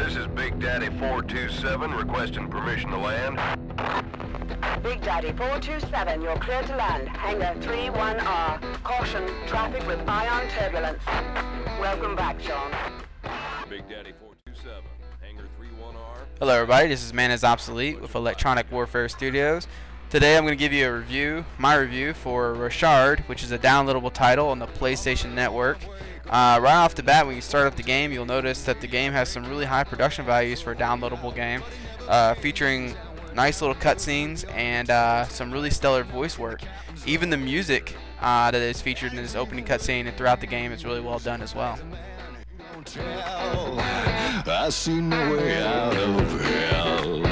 This is Big Daddy 427 requesting permission to land. Big Daddy 427, you're clear to land. Hangar 31R. Caution, traffic with ion turbulence. Welcome back, Sean. Big Daddy 427, Hangar 31R. Hello everybody, this is Man is Obsolete with Electronic Warfare Studios. Today I'm going to give you a review, my review for Rochard, which is a downloadable title on the PlayStation Network. Right off the bat, when you start up the game, you'll notice that the game has some really high production values for a downloadable game, featuring nice little cutscenes and some really stellar voice work. Even the music that is featured in this opening cutscene and throughout the game is really well done as well. I see no way out of hell.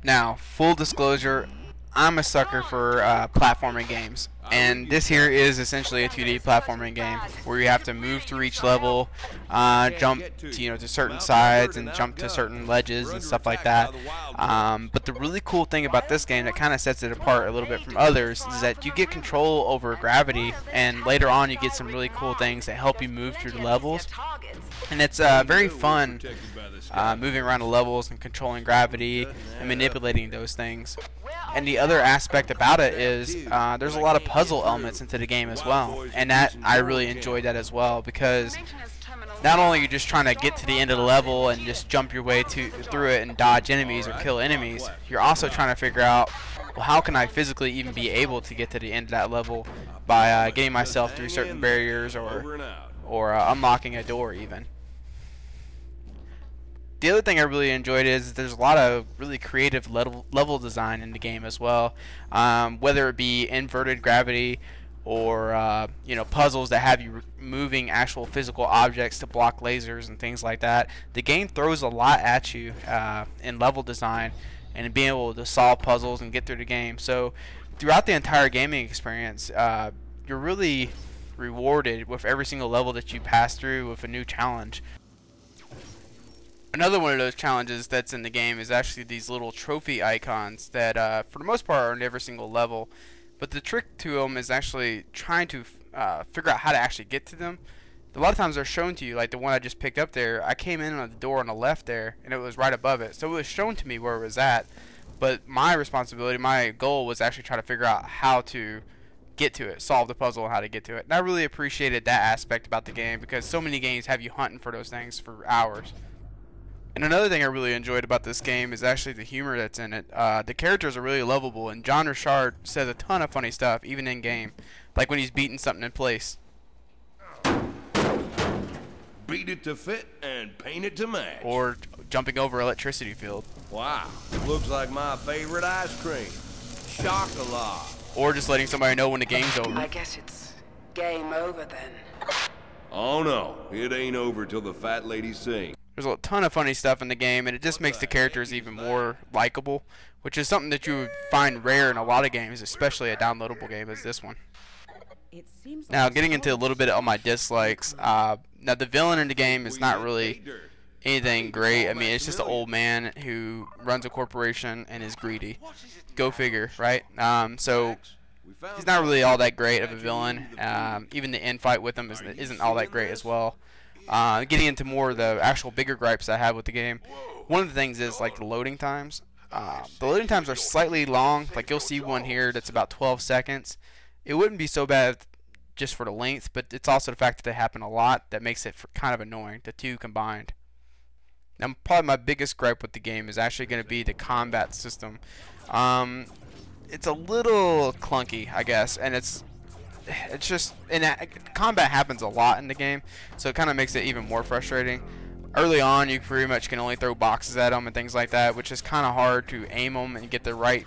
Now, full disclosure, I'm a sucker for platforming games, and this here is essentially a 2D platforming game where you have to move through each level, jump to certain sides and jump to certain ledges and stuff like that. But the really cool thing about this game that kind of sets it apart a little bit from others is that you get control over gravity, and later on you get some really cool things that help you move through the levels. And it's very fun moving around the levels and controlling gravity and manipulating those things. And the other aspect about it is there's a lot of puzzle elements into the game as well, and that I really enjoyed that as well, because not only are you just trying to get to the end of the level and just jump your way through it and dodge enemies or kill enemies, you're also trying to figure out, well, how can I physically even be able to get to the end of that level by getting myself through certain barriers or unlocking a door even. The other thing I really enjoyed is there's a lot of really creative level design in the game as well, whether it be inverted gravity or puzzles that have you moving actual physical objects to block lasers and things like that. The game throws a lot at you in level design and in being able to solve puzzles and get through the game. So throughout the entire gaming experience, you're really rewarded with every single level that you pass through with a new challenge. Another one of those challenges that's in the game is actually these little trophy icons that for the most part are in every single level, but the trick to them is actually trying to figure out how to actually get to them. A lot of times they're shown to you, like the one I just picked up there. I came in on the door on the left there and it was right above it, so it was shown to me where it was at, but my responsibility, my goal was actually try to figure out how to get to it, solve the puzzle and how to get to it. And I really appreciated that aspect about the game, because so many games have you hunting for those things for hours. And another thing I really enjoyed about this game is actually the humor that's in it. The characters are really lovable, and John Rochard says a ton of funny stuff, even in game, like when he's beating something in place. Beat it to fit and paint it to match. Or jumping over electricity field. Wow, looks like my favorite ice cream. Chocolat. Or just letting somebody know when the game's over. I guess it's game over then. Oh no, it ain't over till the fat lady sings. There's a ton of funny stuff in the game, and it just makes the characters even more likable, which is something that you would find rare in a lot of games, especially a downloadable game as this one. Now, getting into a little bit of my dislikes. Now, the villain in the game is not really anything great. I mean, it's just an old man who runs a corporation and is greedy. Go figure, right? So he's not really all that great of a villain. Even the end fight with him isn't all that great as well. Getting into more of the actual bigger gripes I have with the game, one of the things is like the loading times. The loading times are slightly long. Like you'll see one here that's about 12 seconds. It wouldn't be so bad just for the length, but it's also the fact that they happen a lot that makes it kind of annoying, the two combined. Now, probably my biggest gripe with the game is actually going to be the combat system. It's a little clunky, I guess, and it's just, and combat happens a lot in the game, so it kind of makes it even more frustrating. Early on, you pretty much can only throw boxes at them and things like that, which is kind of hard to aim them and get the right,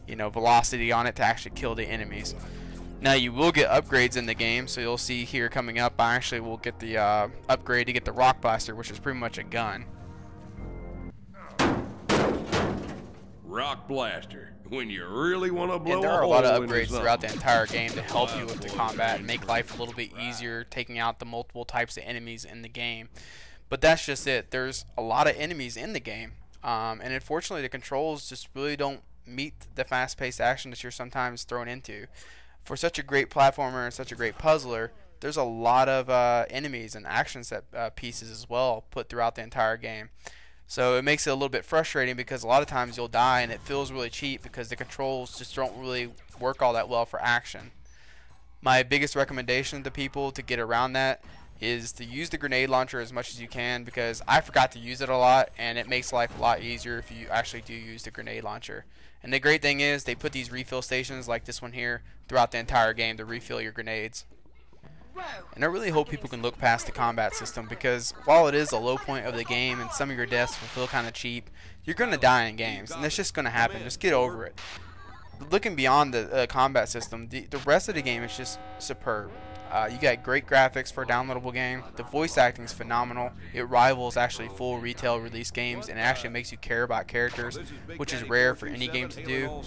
velocity on it to actually kill the enemies. Now, you will get upgrades in the game, so you'll see here coming up, I actually will get the upgrade to get the rock blaster, which is pretty much a gun. Rock blaster. When you really want to blow and there are a lot of upgrades throughout the entire game to help you with the combat and make life a little bit easier, taking out the multiple types of enemies in the game. But that's just it. There's a lot of enemies in the game, and unfortunately the controls just really don't meet the fast-paced action that you're sometimes thrown into. For such a great platformer and such a great puzzler, there's a lot of enemies and action set pieces as well put throughout the entire game. So it makes it a little bit frustrating because a lot of times you'll die and it feels really cheap because the controls just don't really work all that well for action. My biggest recommendation to people to get around that is to use the grenade launcher as much as you can, because I forgot to use it a lot and it makes life a lot easier if you actually do use the grenade launcher. And the great thing is they put these refill stations like this one here throughout the entire game to refill your grenades. And I really hope people can look past the combat system, because while it is a low point of the game and some of your deaths will feel kind of cheap, you're going to die in games, and it's just going to happen. Just get over it. But looking beyond the combat system, the rest of the game is just superb. You got great graphics for a downloadable game. The voice acting is phenomenal. It rivals actually full retail release games, and it actually makes you care about characters, which is rare for any game to do.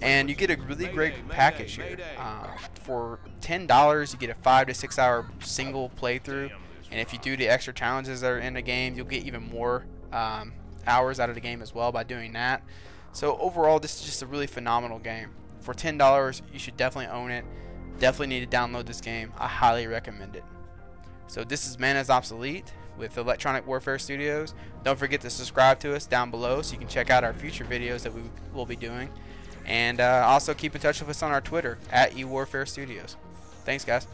And you get a really great package here. For $10, you get a 5 to 6 hour single playthrough, and if you do the extra challenges that are in the game, you'll get even more hours out of the game as well by doing that. So overall, this is just a really phenomenal game. For $10, you should definitely own it. Definitely need to download this game. I highly recommend it. So this is Man is Obsolete with Electronic Warfare Studios. Don't forget to subscribe to us down below so you can check out our future videos that we will be doing. And also keep in touch with us on our Twitter at eWarfare Studios. Thanks, guys.